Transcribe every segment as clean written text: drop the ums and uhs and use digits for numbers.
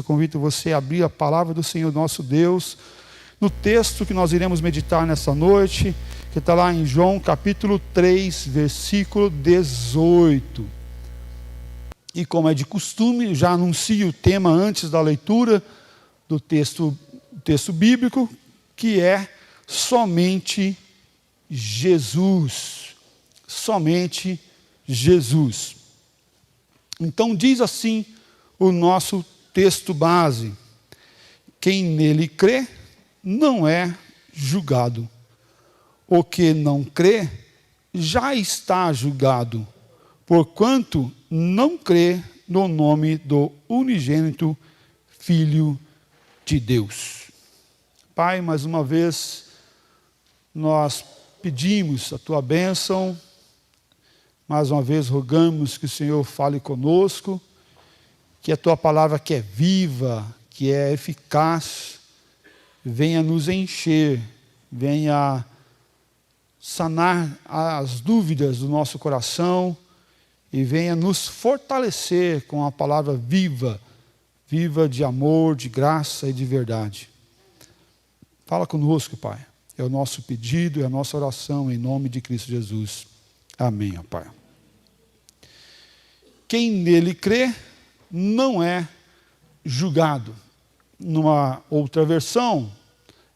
convido você a abrir a palavra do Senhor nosso Deus, no texto que nós iremos meditar nessa noite, que está lá em João capítulo 3, versículo 18. E como é de costume, já anuncio o tema antes da leitura do texto bíblico, que é somente Jesus. Somente Jesus. Então diz assim o nosso texto base: quem nele crê não é julgado. O que não crê já está julgado, porquanto não crê no nome do unigênito Filho de Deus. Pai, mais uma vez nós pedimos a tua bênção, mais uma vez rogamos que o Senhor fale conosco, que a tua palavra, que é viva, que é eficaz, venha nos encher, venha sanar as dúvidas do nosso coração e venha nos fortalecer com a palavra viva, viva de amor, de graça e de verdade. Fala conosco, Pai. É o nosso pedido, é a nossa oração em nome de Cristo Jesus. Amém, ó Pai. Quem nele crê não é julgado. Numa outra versão,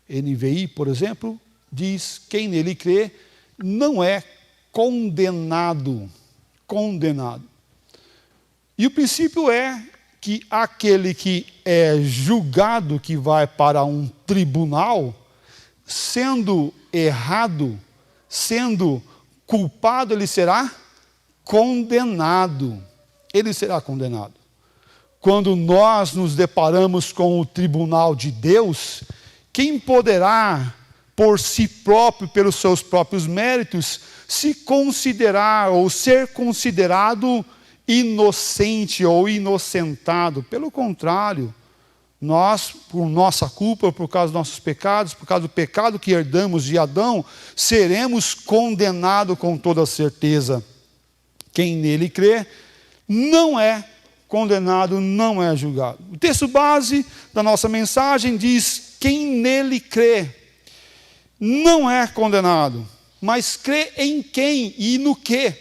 NVI, por exemplo, diz: quem nele crê não é condenado. Condenado. E o princípio é que aquele que é julgado, que vai para um tribunal, sendo errado, sendo culpado, ele será condenado. Ele será condenado. Quando nós nos deparamos com o tribunal de Deus, quem poderá, por si próprio, pelos seus próprios méritos, se considerar ou ser considerado inocente ou inocentado? Pelo contrário, nós, por nossa culpa, por causa dos nossos pecados, por causa do pecado que herdamos de Adão, seremos condenados com toda certeza. Quem nele crê não é condenado, não é julgado. O texto base da nossa mensagem diz: quem nele crê não é condenado, mas crê em quem e no que.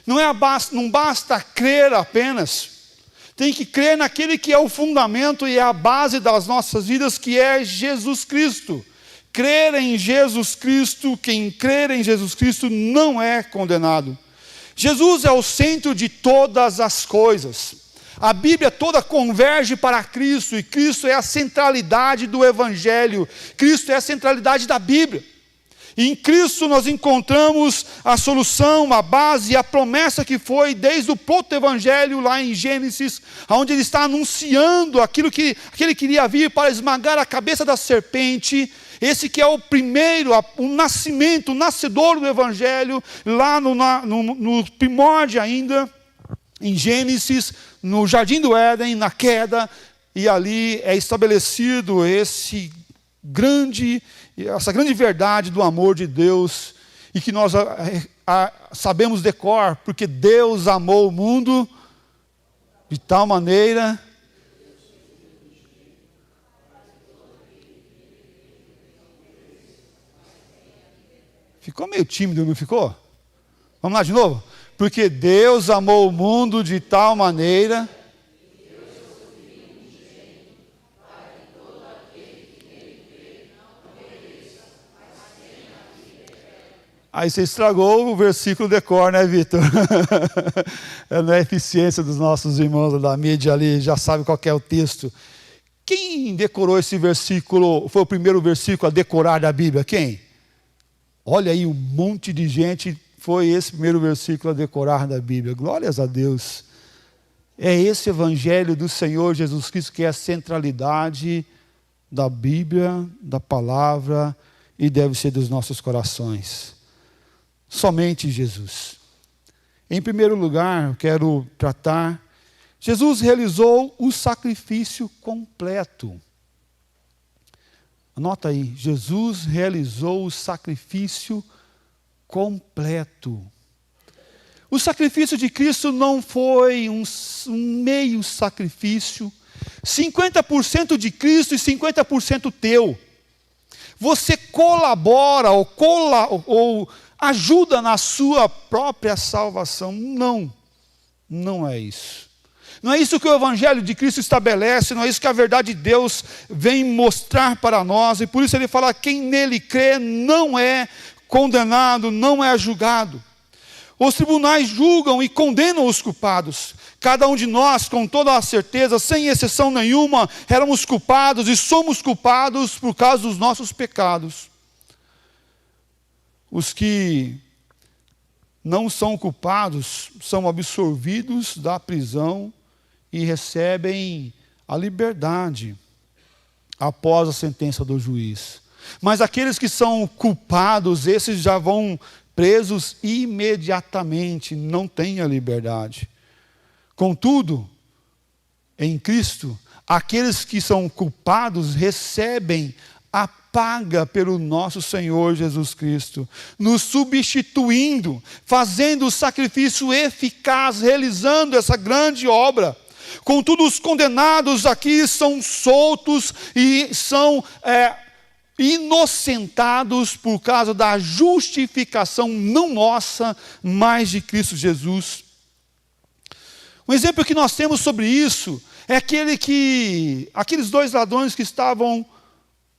Não basta crer apenas, tem que crer naquele que é o fundamento e é a base das nossas vidas, que é Jesus Cristo. Crer em Jesus Cristo, quem crer em Jesus Cristo não é condenado. Jesus é o centro de todas as coisas. A Bíblia toda converge para Cristo, e Cristo é a centralidade do Evangelho. Cristo é a centralidade da Bíblia. E em Cristo nós encontramos a solução, a base, a promessa que foi desde o proto-evangelho lá em Gênesis, onde ele está anunciando aquilo que ele queria vir para esmagar a cabeça da serpente. Esse que é o primeiro, o nascimento, o nascedor do evangelho, lá no primórdio ainda, em Gênesis, no Jardim do Éden, na queda, e ali é estabelecido essa grande verdade do amor de Deus, e que nós sabemos de cor, porque Deus amou o mundo de tal maneira. Ficou meio tímido, não ficou? Vamos lá de novo? Porque Deus amou o mundo de tal maneira. Aí você estragou o versículo de cor, né, Vitor? Não é a eficiência dos nossos irmãos da mídia ali, já sabe qual que é o texto. Quem decorou esse versículo, foi o primeiro versículo a decorar da Bíblia? Quem? Olha aí, um monte de gente foi esse primeiro versículo a decorar da Bíblia. Glórias a Deus. É esse evangelho do Senhor Jesus Cristo que é a centralidade da Bíblia, da palavra, e deve ser dos nossos corações. Somente Jesus. Em primeiro lugar, eu quero tratar, Jesus realizou o sacrifício completo. Anota aí, Jesus realizou o sacrifício completo. O sacrifício de Cristo não foi um meio sacrifício, 50% de Cristo e 50% teu. Você colabora ou ajuda na sua própria salvação. Não, não é isso. Não é isso que o Evangelho de Cristo estabelece, não é isso que a verdade de Deus vem mostrar para nós. E por isso ele fala, quem nele crê não é condenado, não é julgado. Os tribunais julgam e condenam os culpados. Cada um de nós, com toda a certeza, sem exceção nenhuma, éramos culpados e somos culpados por causa dos nossos pecados. Os que não são culpados são absolvidos da prisão e recebem a liberdade após a sentença do juiz. Mas aqueles que são culpados, esses já vão presos imediatamente, não têm a liberdade. Contudo, em Cristo, aqueles que são culpados recebem a paga pelo nosso Senhor Jesus Cristo, nos substituindo, fazendo o sacrifício eficaz, realizando essa grande obra. Contudo, os condenados aqui são soltos e são inocentados por causa da justificação não nossa, mas de Cristo Jesus. Um exemplo que nós temos sobre isso é aqueles dois ladrões que estavam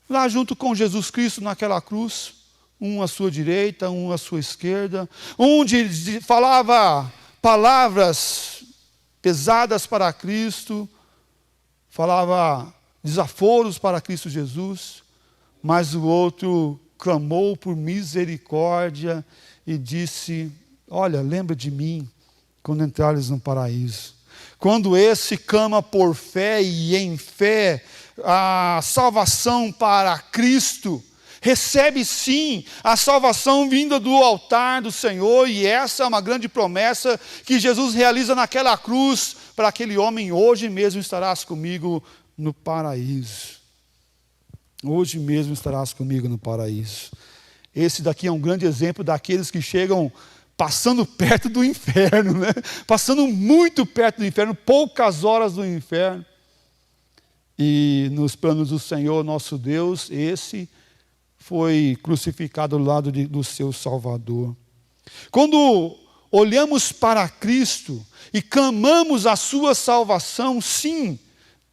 lá junto com Jesus Cristo naquela cruz, um à sua direita, um à sua esquerda, falava palavras pesadas para Cristo, falava desaforos para Cristo Jesus, mas o outro clamou por misericórdia e disse, olha, lembra de mim quando entrares no paraíso. Quando esse clama por fé e em fé, a salvação para Cristo, recebe sim a salvação vinda do altar do Senhor, e essa é uma grande promessa que Jesus realiza naquela cruz para aquele homem, hoje mesmo estarás comigo no paraíso. Hoje mesmo estarás comigo no paraíso. Esse daqui é um grande exemplo daqueles que chegam passando perto do inferno, né? Passando muito perto do inferno, poucas horas do inferno. E nos planos do Senhor, nosso Deus, esse foi crucificado ao lado do seu Salvador. Quando olhamos para Cristo e clamamos a sua salvação, sim,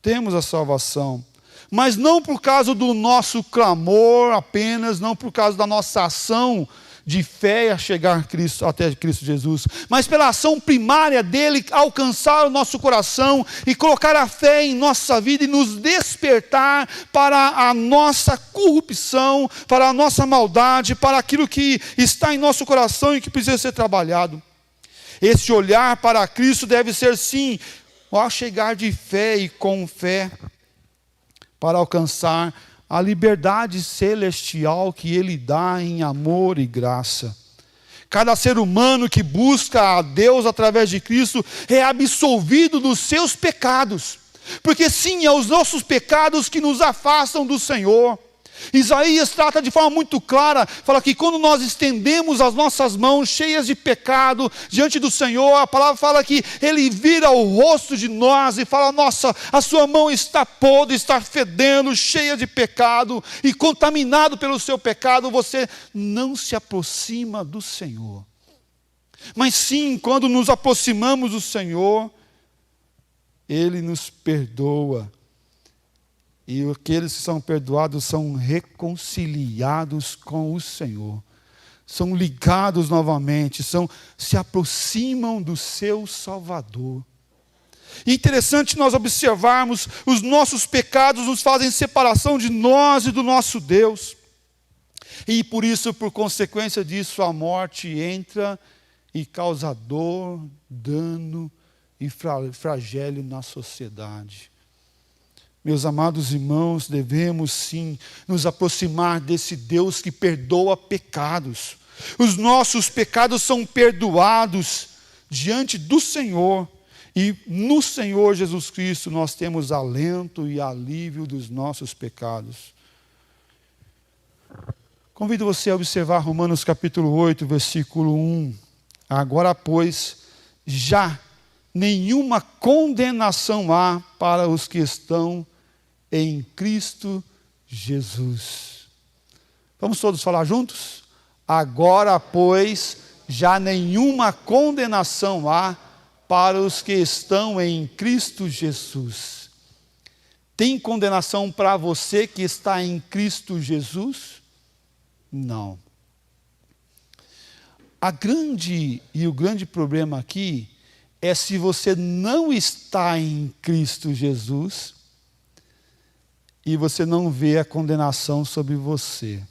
temos a salvação. Mas não por causa do nosso clamor apenas, não por causa da nossa ação de fé a chegar até Cristo Jesus, mas pela ação primária dele alcançar o nosso coração e colocar a fé em nossa vida e nos despertar para a nossa corrupção, para a nossa maldade, para aquilo que está em nosso coração e que precisa ser trabalhado. Esse olhar para Cristo deve ser sim, ao chegar de fé e com fé, para alcançar a liberdade celestial que Ele dá em amor e graça. Cada ser humano que busca a Deus através de Cristo é absolvido dos seus pecados. Porque sim, é os nossos pecados que nos afastam do Senhor. Isaías trata de forma muito clara, fala que quando nós estendemos as nossas mãos cheias de pecado diante do Senhor, a palavra fala que Ele vira o rosto de nós e fala, nossa, a sua mão está podre, está fedendo, cheia de pecado e contaminado pelo seu pecado, você não se aproxima do Senhor. Mas sim, quando nos aproximamos do Senhor, Ele nos perdoa. E aqueles que são perdoados são reconciliados com o Senhor. São ligados novamente, se aproximam do seu Salvador. E interessante nós observarmos, os nossos pecados nos fazem separação de nós e do nosso Deus. E por isso, por consequência disso, a morte entra e causa dor, dano e flagelo na sociedade. Meus amados irmãos, devemos sim nos aproximar desse Deus que perdoa pecados. Os nossos pecados são perdoados diante do Senhor. E no Senhor Jesus Cristo nós temos alento e alívio dos nossos pecados. Convido você a observar Romanos capítulo 8, versículo 1. Agora, pois, já nenhuma condenação há para os que estão em Cristo Jesus. Vamos todos falar juntos? Agora, pois, já nenhuma condenação há para os que estão em Cristo Jesus. Tem condenação para você que está em Cristo Jesus? Não. O grande problema aqui é se você não está em Cristo Jesus e você não vê a condenação sobre você.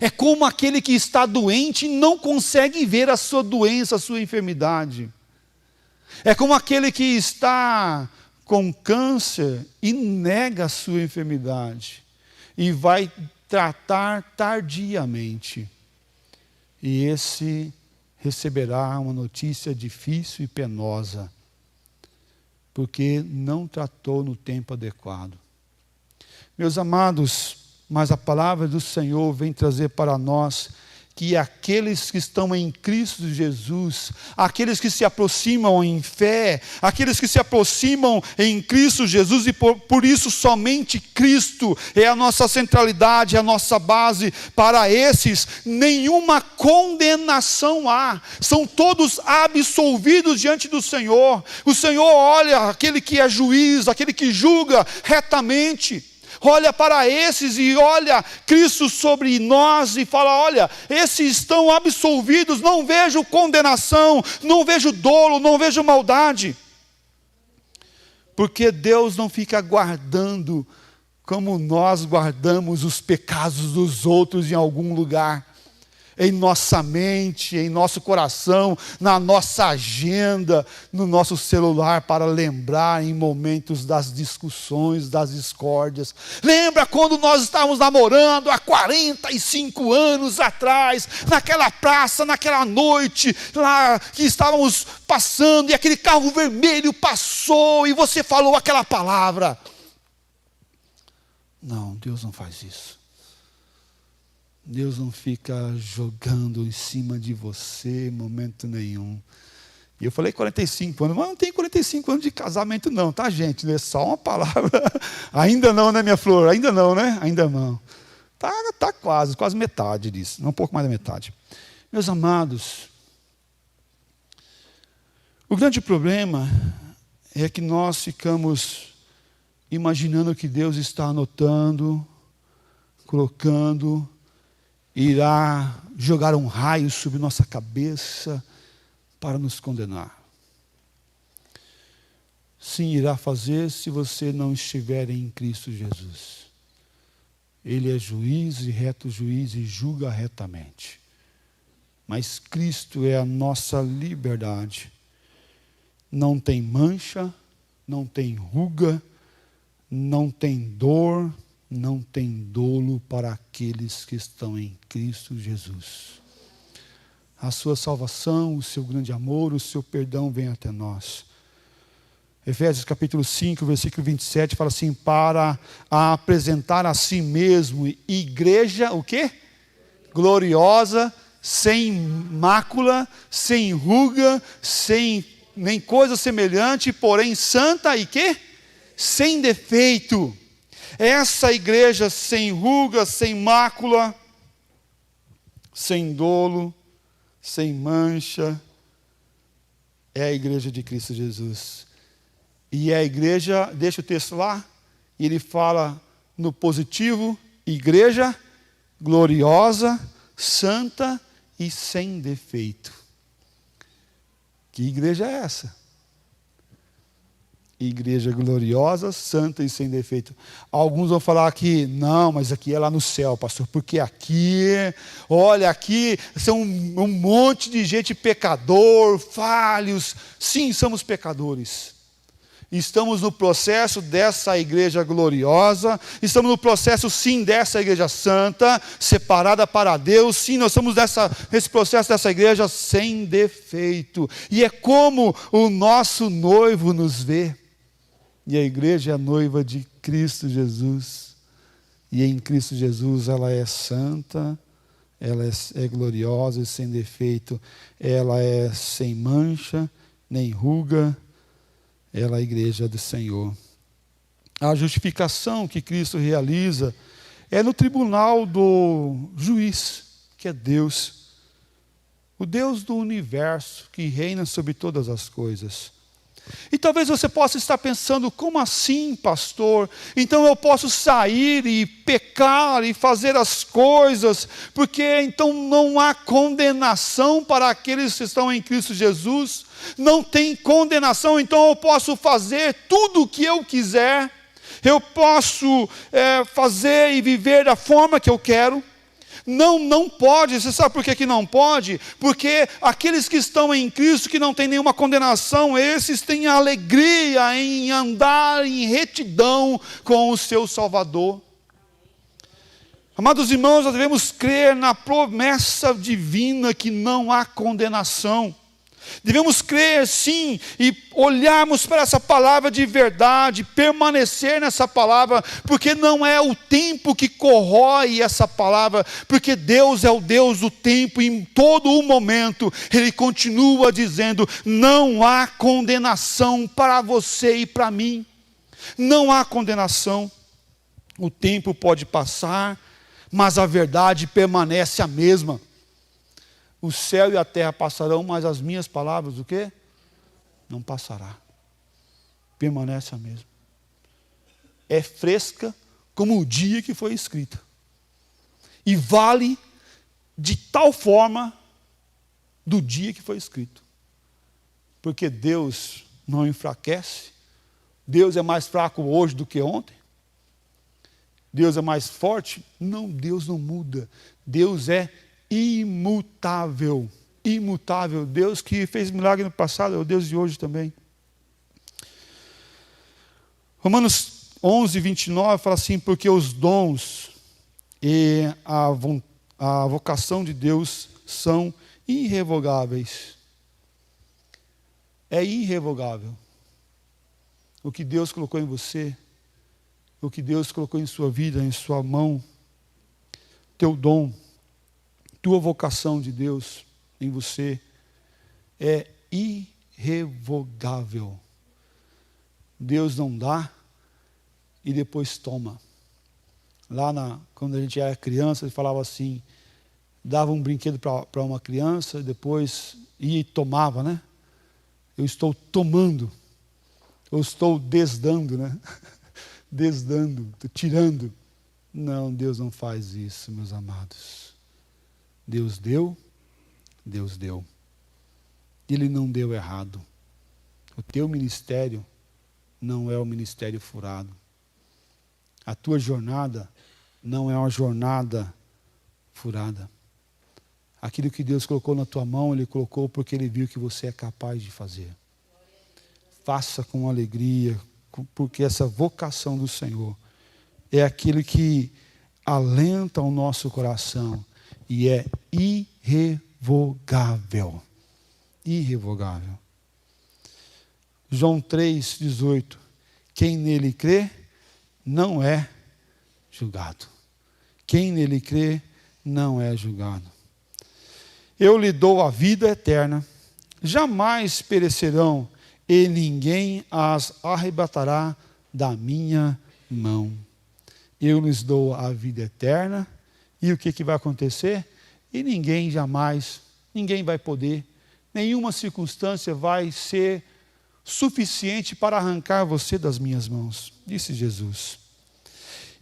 É como aquele que está doente e não consegue ver a sua doença, a sua enfermidade. É como aquele que está com câncer e nega a sua enfermidade e vai tratar tardiamente. E esse receberá uma notícia difícil e penosa, porque não tratou no tempo adequado. Meus amados, mas a palavra do Senhor vem trazer para nós que aqueles que estão em Cristo Jesus, aqueles que se aproximam em fé, aqueles que se aproximam em Cristo Jesus, e por isso somente Cristo é a nossa centralidade, a nossa base, para esses nenhuma condenação há, são todos absolvidos diante do Senhor. O Senhor olha aquele que é juiz, aquele que julga retamente, olha para esses e olha Cristo sobre nós e fala: olha, esses estão absolvidos, não vejo condenação, não vejo dolo, não vejo maldade. Porque Deus não fica guardando como nós guardamos os pecados dos outros em algum lugar, em nossa mente, em nosso coração, na nossa agenda, no nosso celular, para lembrar em momentos das discussões, das discórdias. Lembra quando nós estávamos namorando há 45 anos atrás, naquela praça, naquela noite, lá que estávamos passando, e aquele carro vermelho passou, e você falou aquela palavra. Não, Deus não faz isso. Deus não fica jogando em cima de você em momento nenhum. E eu falei 45 anos, mas não tem 45 anos de casamento não, tá, gente? É só uma palavra. Ainda não, né, minha flor? Ainda não, né? Ainda não. Tá quase metade disso, um pouco mais da metade. Meus amados, o grande problema é que nós ficamos imaginando que Deus está anotando, colocando, irá jogar um raio sobre nossa cabeça para nos condenar. Sim, irá fazer se você não estiver em Cristo Jesus. Ele é juiz e reto juiz e julga retamente. Mas Cristo é a nossa liberdade. Não tem mancha, não tem ruga, não tem dor, não tem dolo para aqueles que estão em Cristo Jesus. A sua salvação, o seu grande amor, o seu perdão vem até nós. Efésios capítulo 5, versículo 27, fala assim: para apresentar a si mesmo igreja, o quê? Gloriosa, sem mácula, sem ruga, sem nem coisa semelhante, porém santa e quê? Sem defeito. Essa igreja sem ruga, sem mácula, sem dolo, sem mancha, é a igreja de Cristo Jesus. E é a igreja, deixa o texto lá, e ele fala no positivo: igreja gloriosa, santa e sem defeito. Que igreja é essa? Igreja gloriosa, santa e sem defeito. Alguns vão falar que não, mas aqui é lá no céu, pastor, porque aqui, olha, aqui são um monte de gente pecador, falhos. Sim, somos pecadores. Estamos no processo dessa igreja gloriosa, estamos no processo, sim, dessa igreja santa, separada para Deus. Sim, nós estamos nesse processo dessa igreja sem defeito. E é como o nosso noivo nos vê. E a igreja é a noiva de Cristo Jesus. E em Cristo Jesus ela é santa, ela é gloriosa e sem defeito. Ela é sem mancha nem ruga. Ela é a igreja do Senhor. A justificação que Cristo realiza é no tribunal do juiz, que é Deus. O Deus do universo, que reina sobre todas as coisas. E talvez você possa estar pensando, como assim, pastor? Então eu posso sair e pecar e fazer as coisas, porque então não há condenação para aqueles que estão em Cristo Jesus? Não tem condenação, então eu posso fazer tudo o que eu quiser, eu posso fazer e viver da forma que eu quero? Não pode. Você sabe por que não pode? Porque aqueles que estão em Cristo, que não têm nenhuma condenação, esses têm alegria em andar em retidão com o seu Salvador. Amados irmãos, nós devemos crer na promessa divina que não há condenação. Devemos crer sim e olharmos para essa palavra de verdade, permanecer nessa palavra, porque não é o tempo que corrói essa palavra, porque Deus é o Deus do tempo e em todo o momento Ele continua dizendo: não há condenação para você e para mim, não há condenação. O tempo pode passar, mas a verdade permanece a mesma. O céu e a terra passarão, mas as minhas palavras, o quê? Não passará. Permanece a mesma. É fresca como o dia que foi escrita. E vale de tal forma do dia que foi escrito. Porque Deus não enfraquece. Deus é mais fraco hoje do que ontem. Deus é mais forte. Não, Deus não muda. Deus é imutável, imutável. Deus que fez milagre no passado é o Deus de hoje também. Romanos 11, 29 fala assim: porque os dons e a vocação de Deus são irrevogáveis. É irrevogável. O que Deus colocou em você, o que Deus colocou em sua vida, em sua mão, teu dom, tua vocação de Deus em você é irrevogável. Deus não dá e depois toma. Quando a gente era criança, ele falava assim, dava um brinquedo para uma criança, depois ia e tomava, né? Eu estou tomando, eu estou desdando, né? Desdando, tirando. Não, Deus não faz isso, meus amados. Deus deu, Deus deu. Ele não deu errado. O teu ministério não é um ministério furado. A tua jornada não é uma jornada furada. Aquilo que Deus colocou na tua mão, Ele colocou porque Ele viu que você é capaz de fazer. Faça com alegria, porque essa vocação do Senhor é aquilo que alenta o nosso coração. E é irrevogável. Irrevogável. João 3,18. Quem nele crê, não é julgado. Quem nele crê, não é julgado. Eu lhe dou a vida eterna. Jamais perecerão, e ninguém as arrebatará da minha mão. Eu lhes dou a vida eterna. E o que vai acontecer? E ninguém vai poder, nenhuma circunstância vai ser suficiente para arrancar você das minhas mãos, disse Jesus.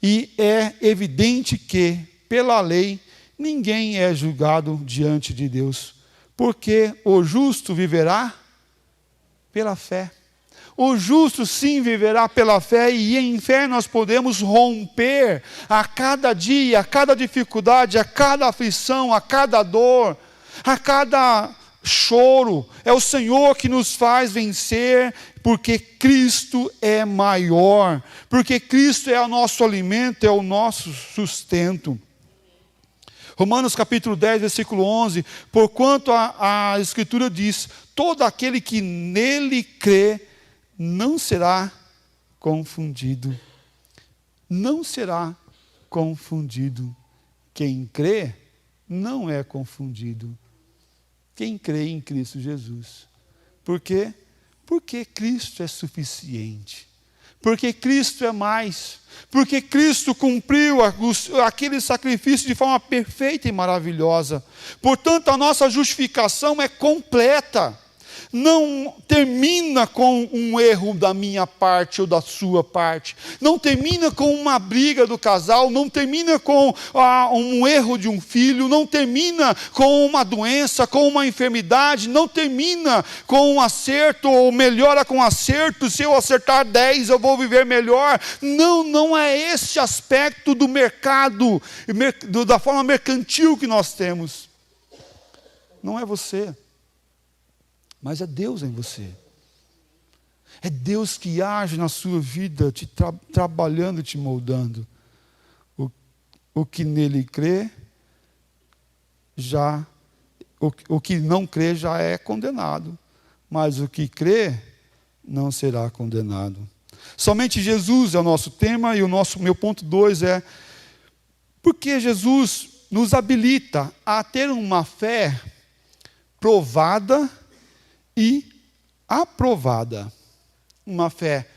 E é evidente que, pela lei, ninguém é julgado diante de Deus, porque o justo viverá pela fé. O justo sim viverá pela fé, e em fé nós podemos romper a cada dia, a cada dificuldade, a cada aflição, a cada dor, a cada choro. É o Senhor que nos faz vencer, porque Cristo é maior, porque Cristo é o nosso alimento, é o nosso sustento. Romanos capítulo 10, versículo 11, porquanto a Escritura diz, todo aquele que nele crê, não será confundido. Não será confundido. Quem crê, não é confundido. Quem crê em Cristo Jesus. Por quê? Porque Cristo é suficiente. Porque Cristo é mais. Porque Cristo cumpriu aquele sacrifício de forma perfeita e maravilhosa. Portanto, a nossa justificação é completa. Não termina com um erro da minha parte ou da sua parte. Não termina com uma briga do casal. Não termina com um erro de um filho. Não termina com uma doença, com uma enfermidade. Não termina com um acerto ou melhora com acerto. Se eu acertar 10, eu vou viver melhor. Não é esse aspecto do mercado, da forma mercantil que nós temos. Não é você. Mas é Deus em você. É Deus que age na sua vida, te trabalhando, te moldando. O que nele crê, o que não crê já é condenado. Mas o que crê, não será condenado. Somente Jesus é o nosso tema, e meu ponto 2 é, porque Jesus nos habilita a ter uma fé provada e aprovada. Uma fé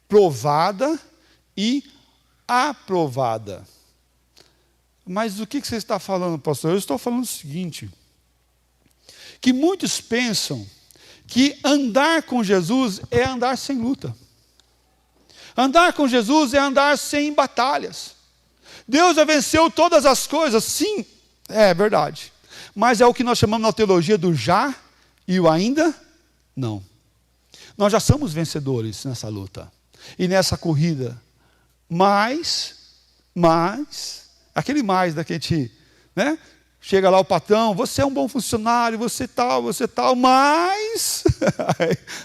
provada e aprovada. Mas do que você está falando, pastor? Eu estou falando o seguinte, que muitos pensam que andar com Jesus é andar sem luta. Andar com Jesus é andar sem batalhas. Deus já venceu todas as coisas, sim, é verdade. Mas é o que nós chamamos na teologia do já e o ainda não. Nós já somos vencedores nessa luta e nessa corrida. Mas, aquele mais da que a gente, né? Chega lá o patrão, você é um bom funcionário, você tal, mas...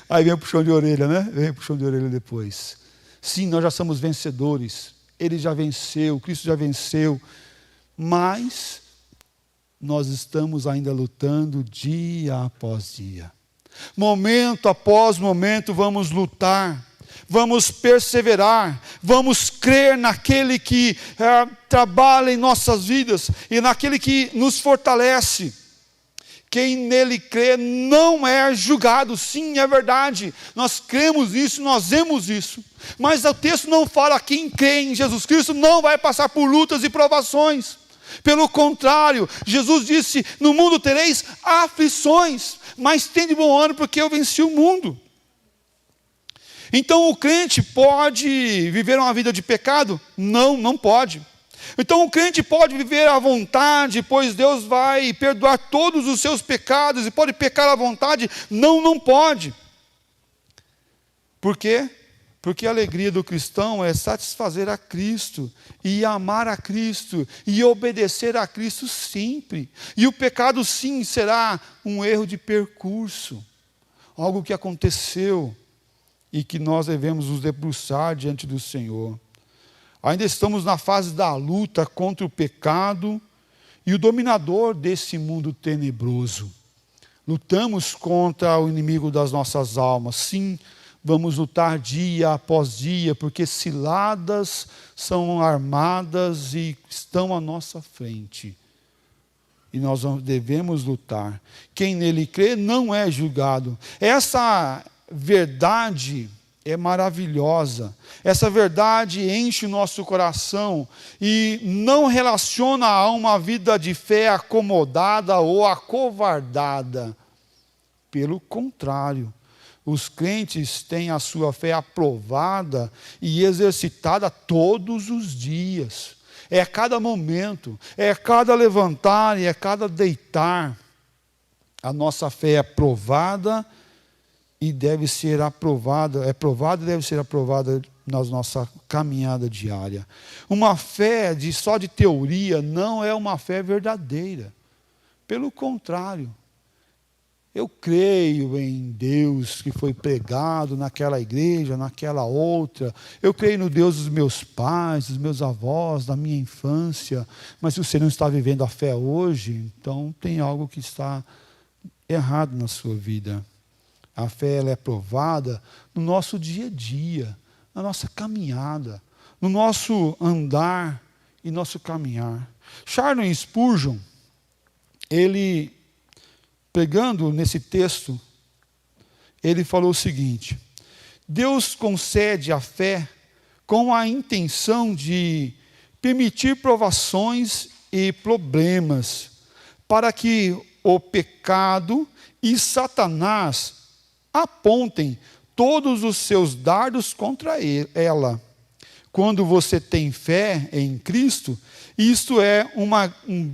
aí vem o puxão de orelha, né? Vem o puxão de orelha depois. Sim, nós já somos vencedores. Ele já venceu, Cristo já venceu. Mas nós estamos ainda lutando dia após dia. Momento após momento vamos lutar, vamos perseverar, vamos crer naquele que trabalha em nossas vidas e naquele que nos fortalece. Quem nele crê não é julgado, sim, é verdade, nós cremos nisso, nós vemos isso, mas o texto não fala que quem crê em Jesus Cristo não vai passar por lutas e provações. Pelo contrário, Jesus disse, no mundo tereis aflições, mas tende bom ânimo porque eu venci o mundo. Então o crente pode viver uma vida de pecado? Não pode. Então o crente pode viver à vontade, pois Deus vai perdoar todos os seus pecados e pode pecar à vontade? Não pode. Por quê? Porque a alegria do cristão é satisfazer a Cristo, e amar a Cristo, e obedecer a Cristo sempre. E o pecado sim será um erro de percurso, algo que aconteceu, e que nós devemos nos debruçar diante do Senhor. Ainda estamos na fase da luta contra o pecado, e o dominador desse mundo tenebroso. Lutamos contra o inimigo das nossas almas, sim. Vamos lutar dia após dia, porque ciladas são armadas e estão à nossa frente. E nós devemos lutar. Quem nele crê não é julgado. Essa verdade é maravilhosa. Essa verdade enche o nosso coração e não relaciona a uma vida de fé acomodada ou acovardada. Pelo contrário. Os crentes têm a sua fé aprovada e exercitada todos os dias. É a cada momento, é a cada levantar e é a cada deitar. A nossa fé é aprovada e deve ser aprovada, e deve ser aprovada na nossa caminhada diária. Uma fé só de teoria não é uma fé verdadeira. Pelo contrário. Eu creio em Deus que foi pregado naquela igreja, naquela outra. Eu creio no Deus dos meus pais, dos meus avós, da minha infância. Mas se você não está vivendo a fé hoje, então tem algo que está errado na sua vida. A fé ela é provada no nosso dia a dia, na nossa caminhada, no nosso andar e nosso caminhar. Charles Spurgeon, ele... pregando nesse texto, ele falou o seguinte: Deus concede a fé com a intenção de permitir provações e problemas, para que o pecado e Satanás apontem todos os seus dardos contra ela. Quando você tem fé em Cristo, isto é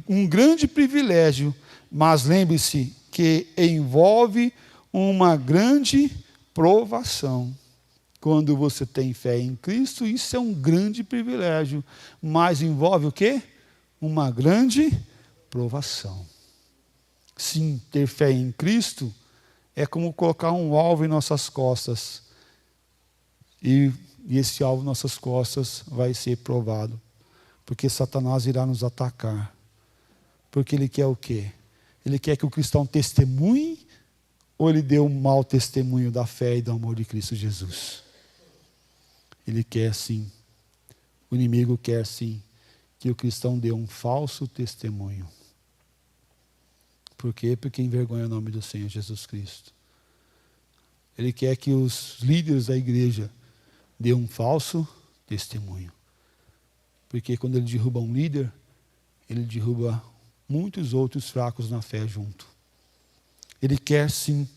um grande privilégio, mas lembre-se que envolve uma grande provação. Quando você tem fé em Cristo, isso é um grande privilégio, mas envolve o quê? Uma grande provação. Sim, ter fé em Cristo é como colocar um alvo em nossas costas. E esse alvo em nossas costas vai ser provado. Porque Satanás irá nos atacar. Porque ele quer o quê? Ele quer que o cristão testemunhe, ou ele dê um mau testemunho da fé e do amor de Cristo Jesus? Ele quer sim. O inimigo quer sim que o cristão dê um falso testemunho. Por quê? Porque envergonha o nome do Senhor Jesus Cristo. Ele quer que os líderes da igreja dê um falso testemunho. Porque quando ele derruba um líder, ele derruba muitos outros fracos na fé junto. Ele quer sim.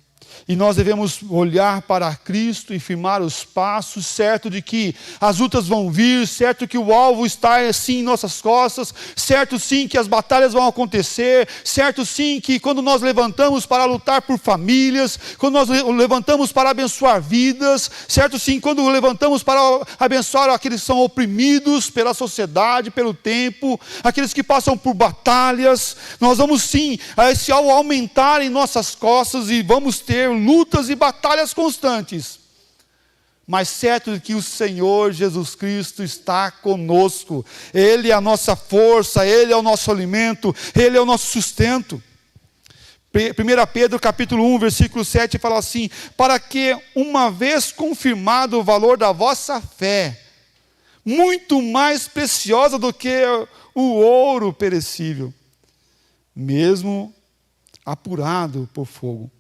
E nós devemos olhar para Cristo e firmar os passos, certo de que as lutas vão vir, certo que o alvo está assim em nossas costas, certo sim que as batalhas vão acontecer, certo sim que quando nós levantamos para lutar por famílias, quando nós levantamos para abençoar vidas, certo sim quando levantamos para abençoar aqueles que são oprimidos pela sociedade, pelo tempo, aqueles que passam por batalhas, nós vamos sim, esse alvo aumentar em nossas costas e vamos ter lutas e batalhas constantes, mas certo de que o Senhor Jesus Cristo está conosco, Ele é a nossa força, Ele é o nosso alimento, Ele é o nosso sustento. 1 Pedro capítulo 1, versículo 7 fala assim: para que uma vez confirmado o valor da vossa fé, muito mais preciosa do que o ouro perecível, mesmo apurado por fogo,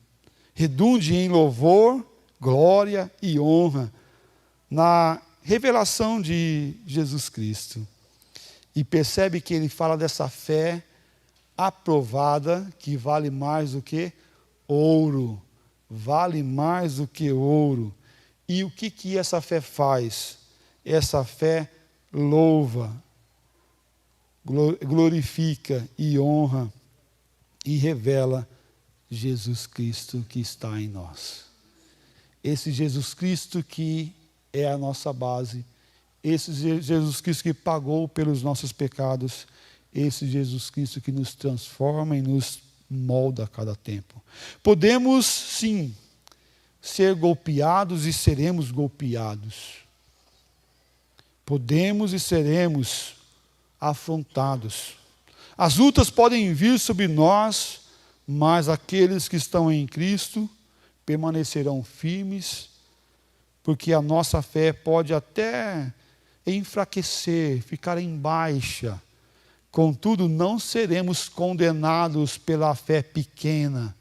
redunde em louvor, glória e honra na revelação de Jesus Cristo. E percebe que ele fala dessa fé aprovada, que vale mais do que ouro. Vale mais do que ouro. E o que essa fé faz? Essa fé louva, glorifica e honra e revela Jesus Cristo que está em nós. Esse Jesus Cristo que é a nossa base, esse Jesus Cristo que pagou pelos nossos pecados, esse Jesus Cristo que nos transforma e nos molda a cada tempo. Podemos, sim, ser golpeados e seremos golpeados. Podemos e seremos afrontados. As lutas podem vir sobre nós, mas aqueles que estão em Cristo permanecerão firmes, porque a nossa fé pode até enfraquecer, ficar em baixa. Contudo, não seremos condenados pela fé pequena,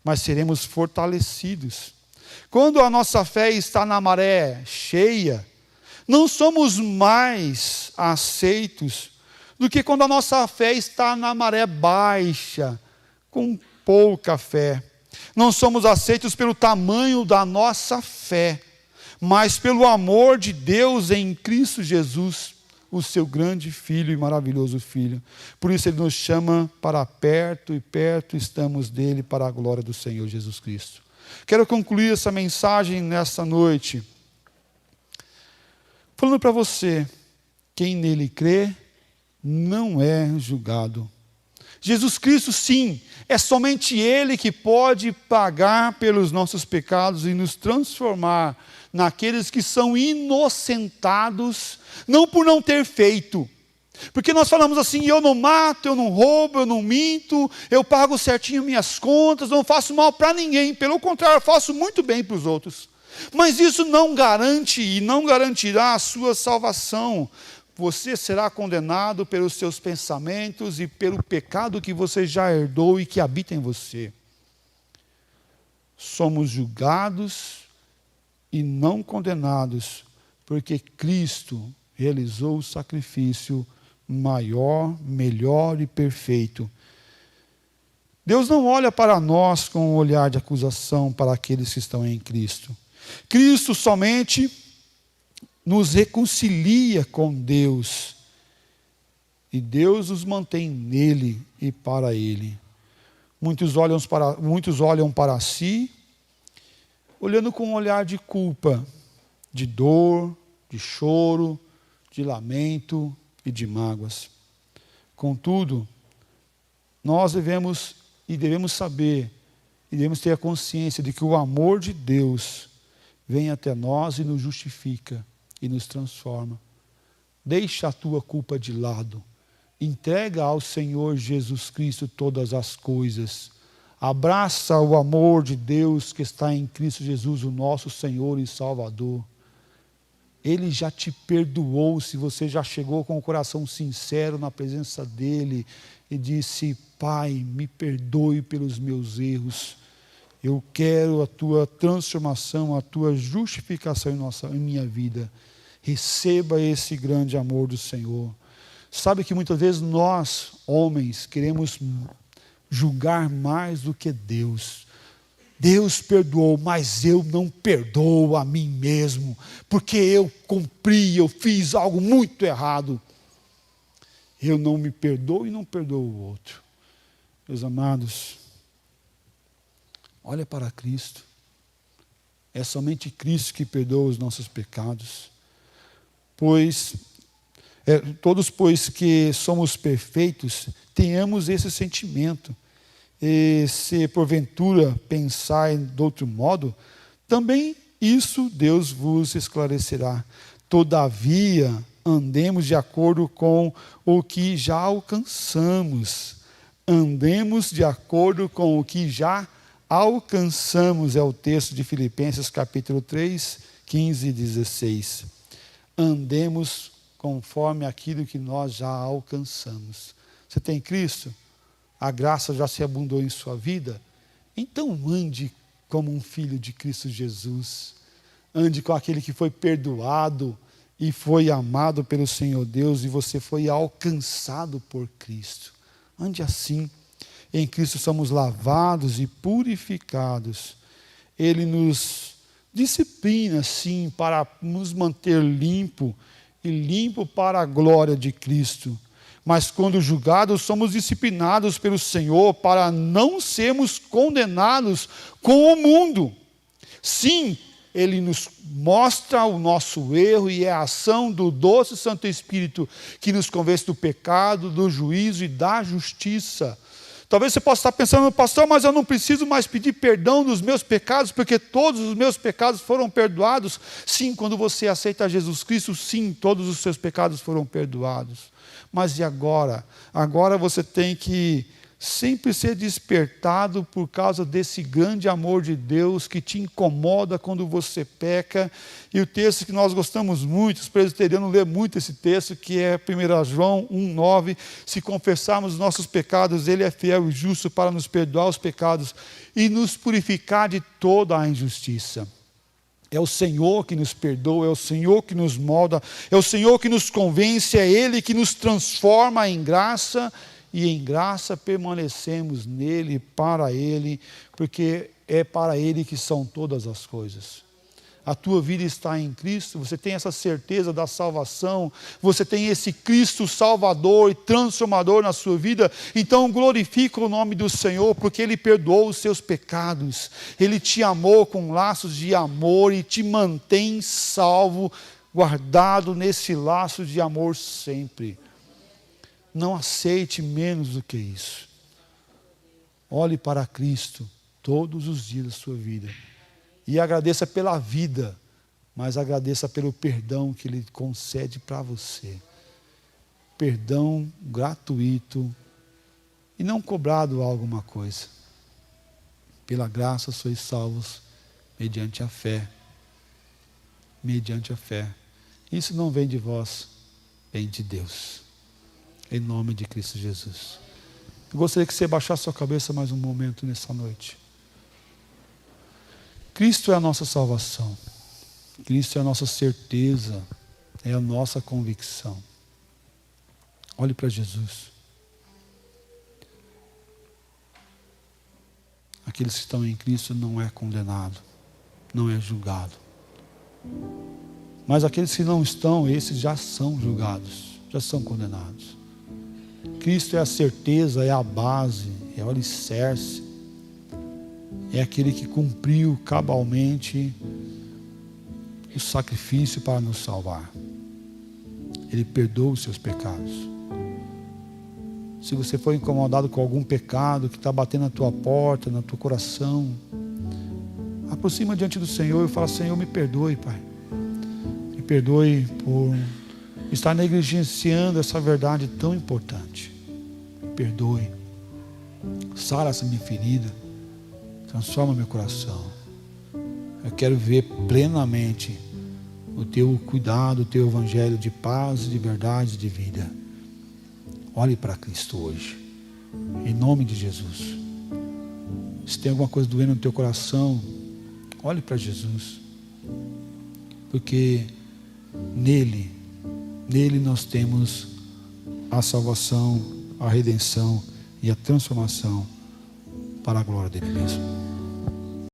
mas seremos fortalecidos. Quando a nossa fé está na maré cheia, não somos mais aceitos do que quando a nossa fé está na maré baixa, com pouca fé. Não somos aceitos pelo tamanho da nossa fé, mas pelo amor de Deus em Cristo Jesus, o seu grande Filho e maravilhoso Filho. Por isso ele nos chama para perto, e perto estamos dele para a glória do Senhor Jesus Cristo. Quero concluir essa mensagem nesta noite, falando para você: quem nele crê não é julgado. Jesus Cristo, sim, é somente Ele que pode pagar pelos nossos pecados e nos transformar naqueles que são inocentados, não por não ter feito. Porque nós falamos assim: eu não mato, eu não roubo, eu não minto, eu pago certinho minhas contas, não faço mal para ninguém, pelo contrário, eu faço muito bem para os outros. Mas isso não garante e não garantirá a sua salvação. Você será condenado pelos seus pensamentos e pelo pecado que você já herdou e que habita em você. somos julgados e não condenados, porque Cristo realizou o sacrifício maior, melhor e perfeito. Deus não olha para nós com um olhar de acusação para aqueles que estão em Cristo. Cristo somente nos reconcilia com Deus. E Deus nos mantém nele e para ele. Muitos olham para si, olhando com um olhar de culpa, de dor, de choro, de lamento e de mágoas. Contudo, nós devemos saber e devemos ter a consciência de que o amor de Deus vem até nós e nos justifica e nos transforma. Deixa a tua culpa de lado. Entrega ao Senhor Jesus Cristo todas as coisas. Abraça o amor de Deus que está em Cristo Jesus, o nosso Senhor e Salvador. Ele já te perdoou se você já chegou com o coração sincero na presença dEle e disse: Pai, me perdoe pelos meus erros. Eu quero a tua transformação, a tua justificação em minha vida. Receba esse grande amor do Senhor. Sabe que muitas vezes nós, homens, queremos julgar mais do que Deus. Deus perdoou, mas eu não perdoo a mim mesmo, porque eu eu fiz algo muito errado. Eu não me perdoo e não perdoo o outro. Meus amados, olha para Cristo. É somente Cristo que perdoa os nossos pecados. Todos, pois que somos perfeitos, tenhamos esse sentimento. E se porventura pensar de outro modo, também isso Deus vos esclarecerá. Todavia, andemos de acordo com o que já alcançamos. Andemos de acordo com o que já alcançamos. É o texto de Filipenses capítulo 3, 15 e 16. Andemos conforme aquilo que nós já alcançamos. Você tem Cristo? A graça já se abundou em sua vida? Então ande como um filho de Cristo Jesus. Ande com aquele que foi perdoado e foi amado pelo Senhor Deus, e você foi alcançado por Cristo. Ande assim. Em Cristo somos lavados e purificados. Ele nos disciplina, sim, para nos manter limpo e limpo para a glória de Cristo. Mas quando julgados, somos disciplinados pelo Senhor para não sermos condenados com o mundo. Sim, Ele nos mostra o nosso erro e é a ação do doce Santo Espírito que nos convence do pecado, do juízo e da justiça. Talvez você possa estar pensando: pastor, mas eu não preciso mais pedir perdão dos meus pecados, porque todos os meus pecados foram perdoados. Sim, quando você aceita Jesus Cristo, sim, todos os seus pecados foram perdoados. Mas e agora? Agora você tem que sempre ser despertado por causa desse grande amor de Deus que te incomoda quando você peca. E o texto que nós gostamos muito, os presbiterianos lêem muito esse texto, que é 1 João 1,9. Se confessarmos os nossos pecados, Ele é fiel e justo para nos perdoar os pecados e nos purificar de toda a injustiça. É o Senhor que nos perdoa, é o Senhor que nos molda, é o Senhor que nos convence, é Ele que nos transforma em graça, e em graça permanecemos nele, para Ele, porque é para Ele que são todas as coisas. A tua vida está em Cristo, você tem essa certeza da salvação, você tem esse Cristo Salvador e transformador na sua vida, então glorifica o nome do Senhor, porque Ele perdoou os seus pecados, Ele te amou com laços de amor e te mantém salvo, guardado nesse laço de amor sempre. Não aceite menos do que isso. Olhe para Cristo todos os dias da sua vida. E agradeça pela vida, mas agradeça pelo perdão que Ele concede para você. Perdão gratuito e não cobrado alguma coisa. Pela graça sois salvos mediante a fé. Mediante a fé. Isso não vem de vós, vem de Deus. Em nome de Cristo Jesus. Eu gostaria que você baixasse sua cabeça mais um momento nessa noite. Cristo é a nossa salvação. Cristo é a nossa certeza, é a nossa convicção. Olhe para Jesus. Aqueles que estão em Cristo não é condenado, não é julgado. Mas aqueles que não estão, esses já são julgados, já são condenados. Cristo é a certeza, é a base, é o alicerce. É aquele que cumpriu cabalmente o sacrifício para nos salvar. Ele perdoa os seus pecados. Se você for incomodado com algum pecado que está batendo na tua porta, no teu coração, aproxima diante do Senhor e fala: Senhor, me perdoe, Pai. Me perdoe por estar negligenciando essa verdade tão importante. Me perdoe. Sara essa minha ferida. Transforma meu coração. Eu quero ver plenamente o teu cuidado, o teu evangelho de paz, de verdade, de vida. Olhe para Cristo hoje, em nome de Jesus. Se tem alguma coisa doendo no teu coração, olhe para Jesus, porque nele nós temos a salvação, a redenção e a transformação para a glória dele mesmo.